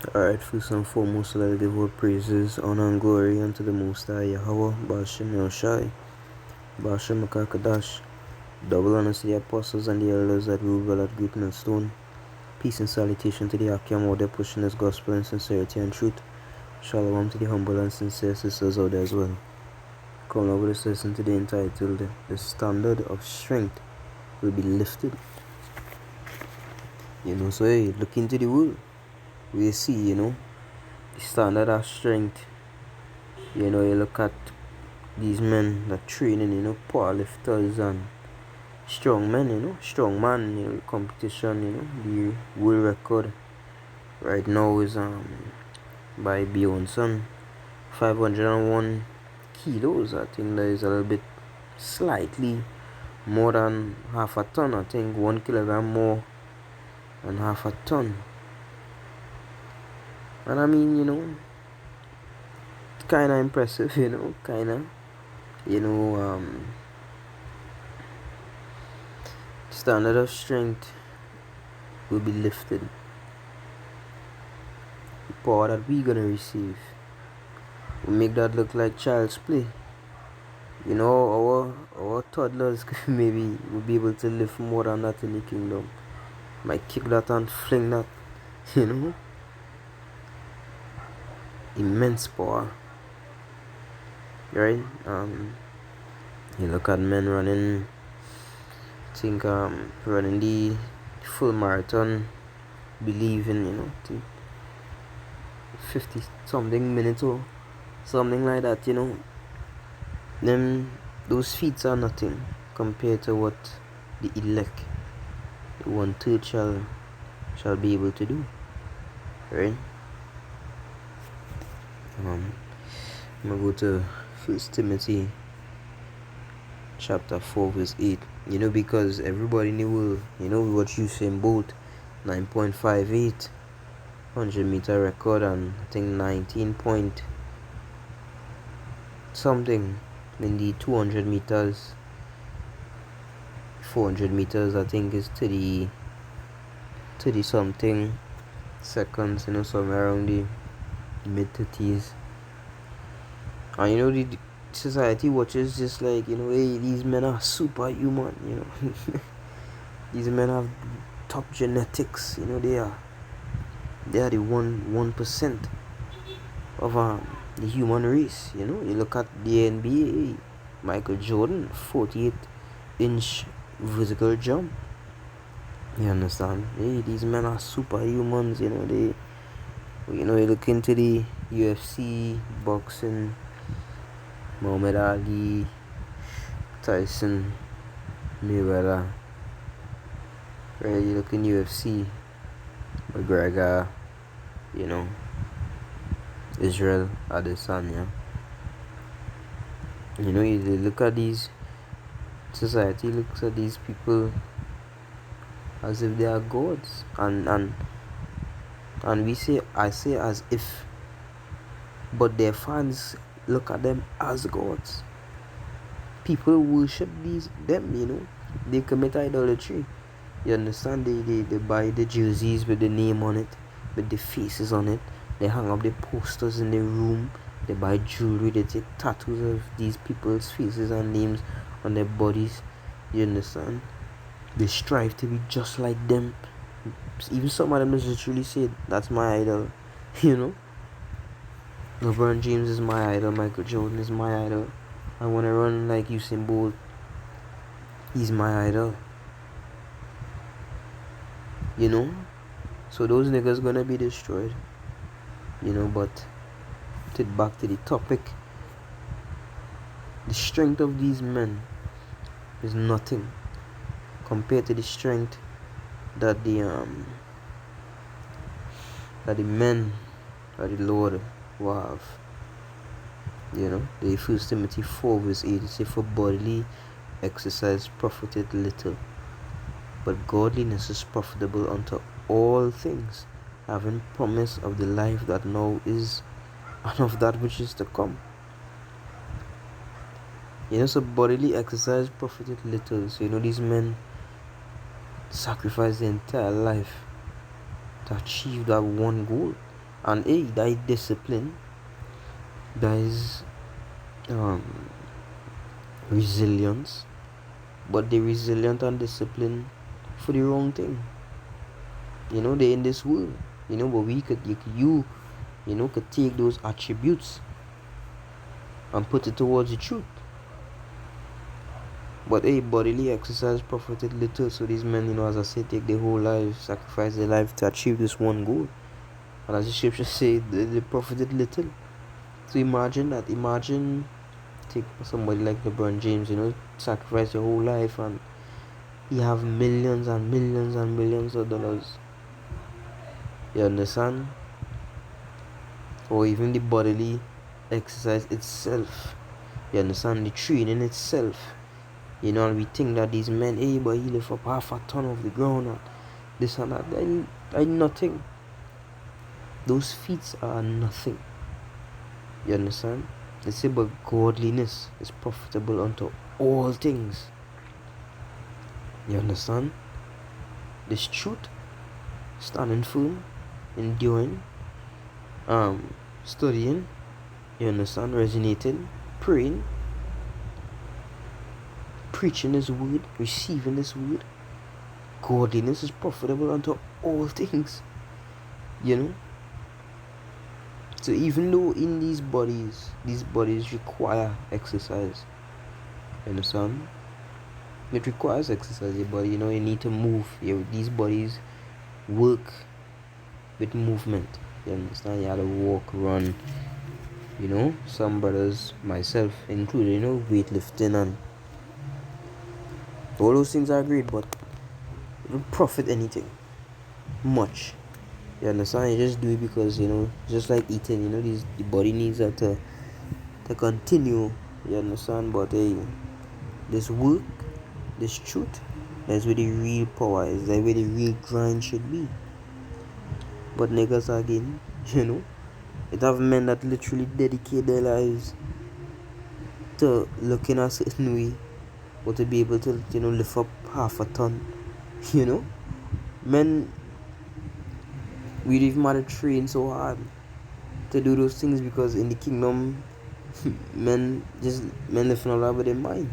Alright, first and foremost, let us give all praises, honor, and glory unto the Most High Yahweh, Bashem Yoshai, Bashem Makakadash. Double honor to the apostles and the elders that rule well at Great Millstone. Peace and salutation to the Akim out there pushing this gospel in sincerity and truth. Shalom to the humble and sincere sisters out there as well. Come over this lesson today entitled The Standard of Strength Will Be Lifted. So hey, look into the world. We see, the standard of strength. You look at these men that training, powerlifters and strong men, strong man, competition, the world record right now is by Bjornsson, 501 kilos. I think that is a little bit slightly more than half a ton. I think 1 kilogram more than half a ton. And I mean, kinda impressive, kinda. Standard of strength will be lifted. The power that we're gonna receive will make that look like child's play. Our toddlers maybe will be able to lift more than that in the kingdom. Might kick that and fling that, immense power. Right? You look at men running, running the full marathon, believing, 50 something minutes or something like that, those feats are nothing compared to what the elect, the 1/3 shall be able to do. Right? I'm gonna go to 1 Timothy chapter 4 verse 8. Because everybody in the world, what Usain Bolt, 9.58 100-meter record, and I think 19 point something in the 200 meters, 400 meters. I think is 30 something seconds, somewhere around the mid-30s. And the society watches just like, hey, these men are superhuman, these men have top genetics, they are the 1% of the human race. You look at the NBA, Michael Jordan, 48-inch vertical jump. You understand? Hey, these men are superhumans. You look into the UFC, boxing, Muhammad Ali, Tyson, Mayweather. Right? You look in UFC, McGregor, Israel Adesanya. You look at these, society looks at these people as if they are gods, and I say as if, but their fans look at them as gods. People worship them. They commit idolatry. You understand? They buy the jerseys with the name on it, with the faces on it. They hang up the posters in the room. They buy jewelry. They take tattoos of these people's faces and names on their bodies. You understand? They strive to be just like them. Even some of them literally say, that's my idol. LeBron James is my idol. Michael Jordan is my idol. I want to run like Usain Bolt. He's my idol. So those niggas gonna be destroyed. But back to the topic. The strength of these men is nothing compared to the strength that the men of the Lord will have. The 1 Timothy 4 verse 8 says, for bodily exercise profiteth little, but godliness is profitable unto all things, having promise of the life that now is and of that which is to come. So bodily exercise profiteth little. So these men sacrifice their entire life to achieve that one goal. And that is discipline, that is um, resilience, but they resilient and discipline for the wrong thing. They're in this world, but could take those attributes and put it towards the truth. But bodily exercise profited little, so these men, as I said, take their whole life, sacrifice their life to achieve this one goal. And as the scripture says, they profited little. So imagine take somebody like LeBron James, sacrifice your whole life and you have millions and millions and millions of dollars. You understand? Or even the bodily exercise itself. You understand? The training itself. And we think that these men, but he lift up half a ton of the ground and this and that. They're nothing. Those feats are nothing. You understand? They say, but godliness is profitable unto all things. You understand? This truth, standing firm, enduring, studying, you understand, resonating, praying, preaching His word, receiving His word. Godliness is profitable unto all things. So even though in these bodies require exercise, you understand? It requires exercise, but you need to move. These bodies work with movement. You understand? You have to walk, run. Some brothers, myself included, weightlifting and all those things are great, but it don't profit anything much. You understand? You just do it because just like eating. The body needs that to continue. You understand? But this work, this truth, that's where the real power is. That's where the real grind should be. But niggas again, it have men that literally dedicate their lives to looking a certain way, or to be able to lift up half a ton. Men, we even have to train so hard to do those things, because in the kingdom men lifting all over their mind.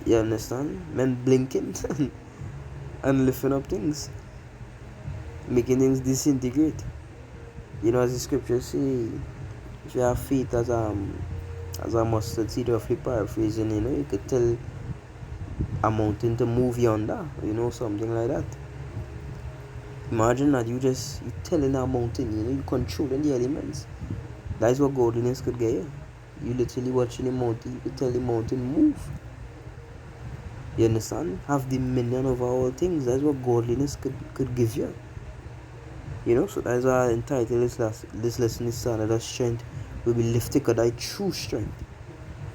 You understand? Men blinking and lifting up things, making things disintegrate. As the scripture say, if you have faith as a mustard seed, roughly paraphrasing, you could tell a mountain to move yonder, something like that. Imagine that you telling a mountain, you controlling the elements. That is what godliness could get you. You literally watching the mountain, you could tell the mountain move. You understand? Have dominion over all things. That's what godliness could give you. So that's why I entitled this lesson is Another Strength will be lifted, thy true strength,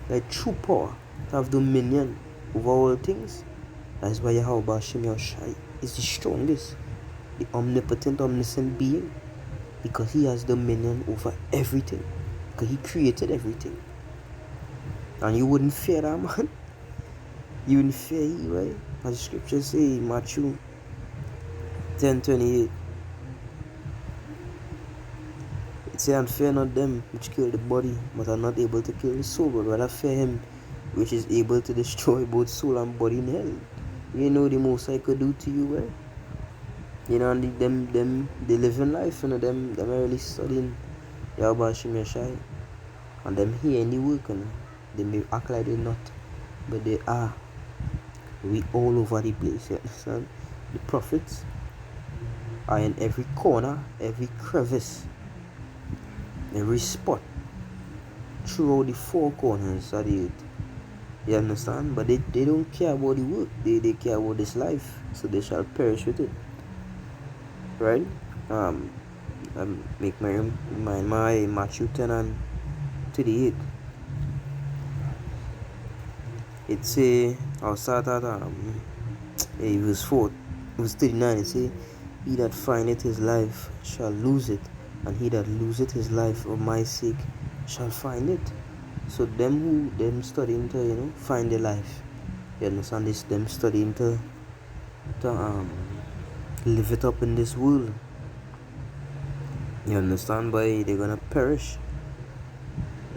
thy true power, to have dominion over all things. That's why Yahweh Hashem Yahushai is the strongest, the omnipotent, omniscient being, because He has dominion over everything, because He created everything. And you wouldn't fear that, man. You wouldn't fear He, right? As the scriptures say, Matthew 10:28. It says, and fear not them which kill the body, but are not able to kill the soul, but rather fear Him which is able to destroy both soul and body in hell. The most I could do to you, right? And them they live in life, them are really studying Yahweh Hashem Yashai, and them here in the work, they may act like they're not, but they are. We all over the place, you understand? The prophets are in every corner, every crevice, every spot, throughout the four corners of the earth. You understand? But they don't care about the work. They care about this life, so they shall perish with it. Right? I make my Matthew 10:38. It say, I'll start at verse 4, verse 39. It say, he that findeth his life shall lose it, and he that loseth his life for my sake shall find it. So them studying to find their life. You understand this? Them studying to live it up in this world. You understand? Boy, they're gonna perish.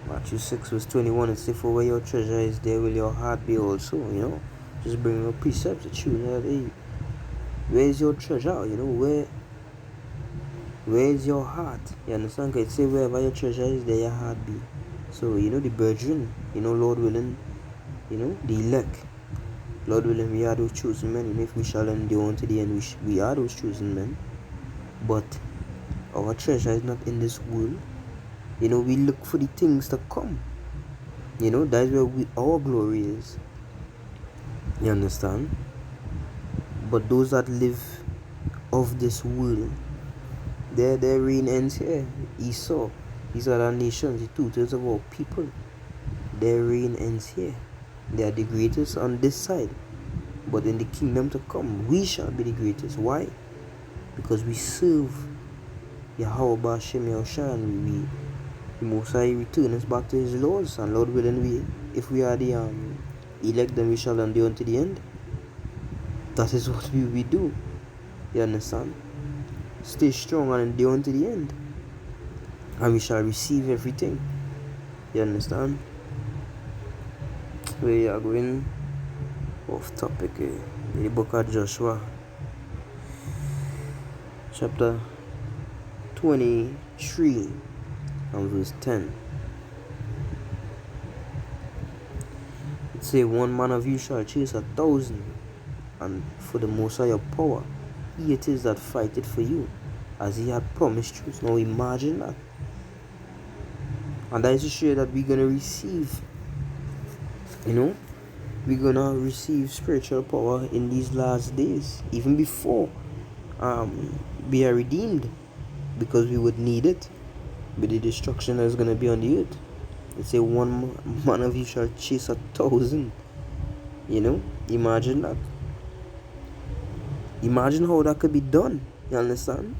Matthew 6 verse 21, it says, for where your treasure is, there will your heart be also, Just bring your precepts to you. Hey, where's your treasure? Where's your heart? You understand? Because it say wherever your treasure is, there your heart be. So, the brethren, Lord willing, the elect. Lord willing, we are those chosen men, and if we shall endure unto the end, we are those chosen men. But our treasure is not in this world. We look for the things to come. That's where our glory is. You understand? But those that live of this world, their reign ends here. Esau, these are the nations, the 2/3 of our people. Their reign ends here. They are the greatest on this side. But in the kingdom to come, we shall be the greatest. Why? Because we serve Yahweh Ba'Shem Yahushua, and the Most High return us back to His laws. And Lord willing, if we are the elect, then we shall endure unto the end. That is what we do. You understand? Stay strong and endure unto the end, and we shall receive everything. You understand? We are going off topic. The book of Joshua, chapter 23 and verse 10. It says, one man of you shall chase 1,000, and for the Most High your power, He it is that fighteth for you, as He had promised you. Now imagine that. And that is to show that we're gonna receive, we're gonna receive spiritual power in these last days, even before we are redeemed, because we would need it with the destruction that's gonna be on the earth. It say one man of you shall chase 1,000. Imagine that. Imagine how that could be done. You understand?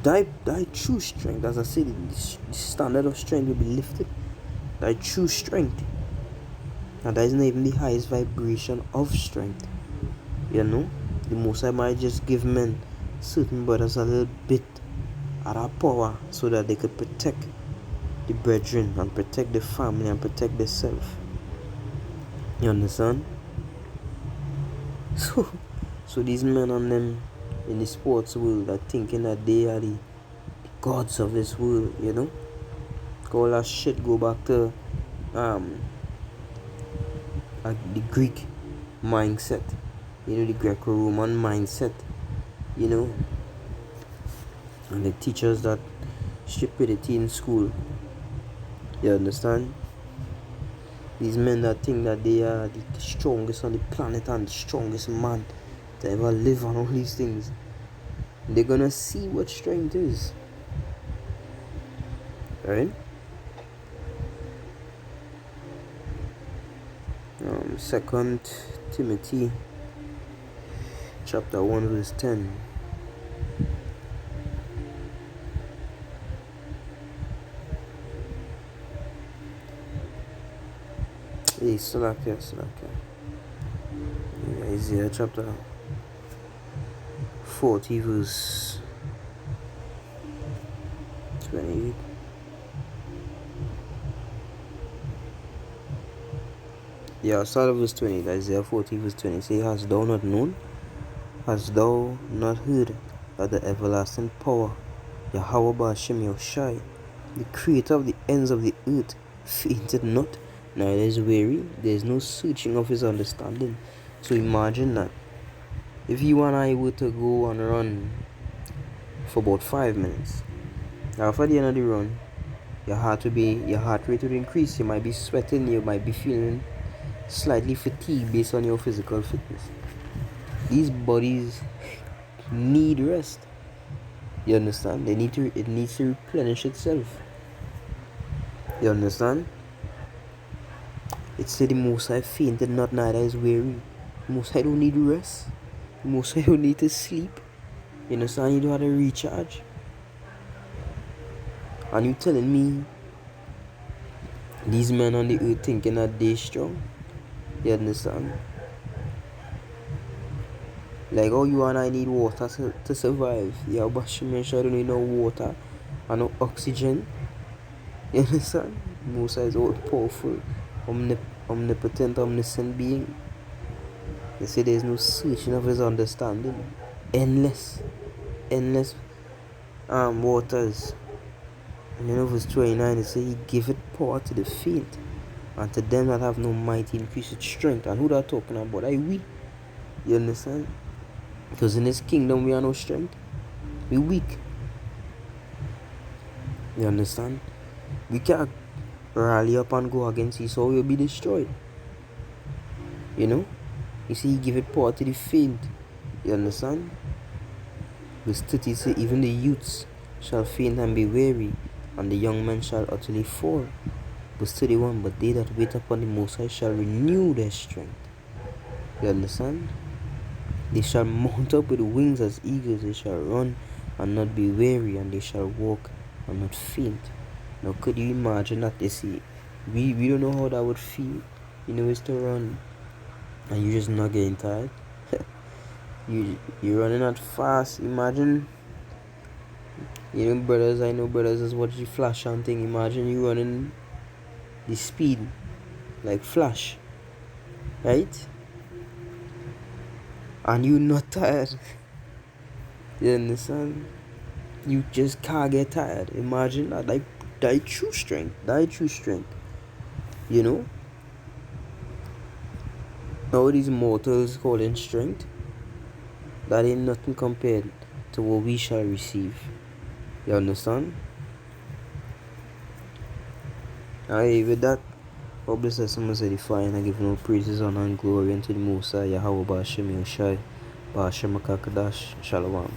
Thy true strength, as I said, the standard of strength will be lifted. Thy true strength. And that is not even the highest vibration of strength. The Most High might just give men, certain brothers, a little bit of that power so that they could protect the brethren and protect the family and protect themselves. You understand? So these men and them in the sports world are thinking that they are the gods of this world, All that shit go back to the Greek mindset, the Greco-Roman mindset, and they teach us that stupidity in school. You understand? These men that think that they are the strongest on the planet and the strongest man to ever live on all these things, they're gonna see what strength is. Right? 2 Timothy chapter 1 verse 10. Salakia. Isaiah chapter 40 verse 28. Start of verse 20. Isaiah 40 verse 20. Say, hast thou not known? Hast thou not heard that the everlasting power, Yahweh Ba'Shem Yahushai, the creator of the ends of the earth, fainted not, neither is weary? There is no searching of His understanding. So imagine that. If you and I were to go and run for about 5 minutes, after the end of the run, your heart rate would increase. You might be sweating, you might be feeling slightly fatigued based on your physical fitness. These bodies need rest. You understand? It needs to replenish itself. You understand? It said the Most High fainted not, neither is weary. The Most High don't need rest. The Most High don't need to sleep. You understand? You don't have to recharge. And you telling me these men on the earth thinking that they're strong? You understand? Like how you and I need water to survive. Yeah, but Shemesha don't need no water and no oxygen. You understand? Musa is all powerful, omnipotent, omniscient being. They say there is no searching of his understanding. Endless, endless waters. And verse 29 it says he giveth power to the faint, and to them that have no might he increaseth strength. And who that talking about? I we. You understand? Because in his kingdom we are no strength. We weak. You understand? We can't rally up and go against Esau, we'll be destroyed. You know? You see, he give it power to the faint. You understand? Verse 30 say, even the youths shall faint and be weary, and the young men shall utterly fall. Verse 31, but they that wait upon the Most High shall renew their strength. You understand? They shall mount up with wings as eagles, they shall run and not be weary, and they shall walk and not faint. Now could you imagine that? You see, we don't know how that would feel. You know, it's to run and you just not getting tired. You're running that fast. Imagine, you know, brothers, I know brothers is what you flash and thing. Imagine you running the speed like Flash, right? And you not tired. You understand? You just can't get tired. Imagine that, like that true strength. That true strength. You know? All these mortals calling strength, that ain't nothing compared to what we shall receive. You understand? Aye, with that, all blessed summons edifying. I give no praises, honor, and glory unto the Most High, Yahweh Ba'ashem Yoshai, Ba'ashem Akakadash, Shalom.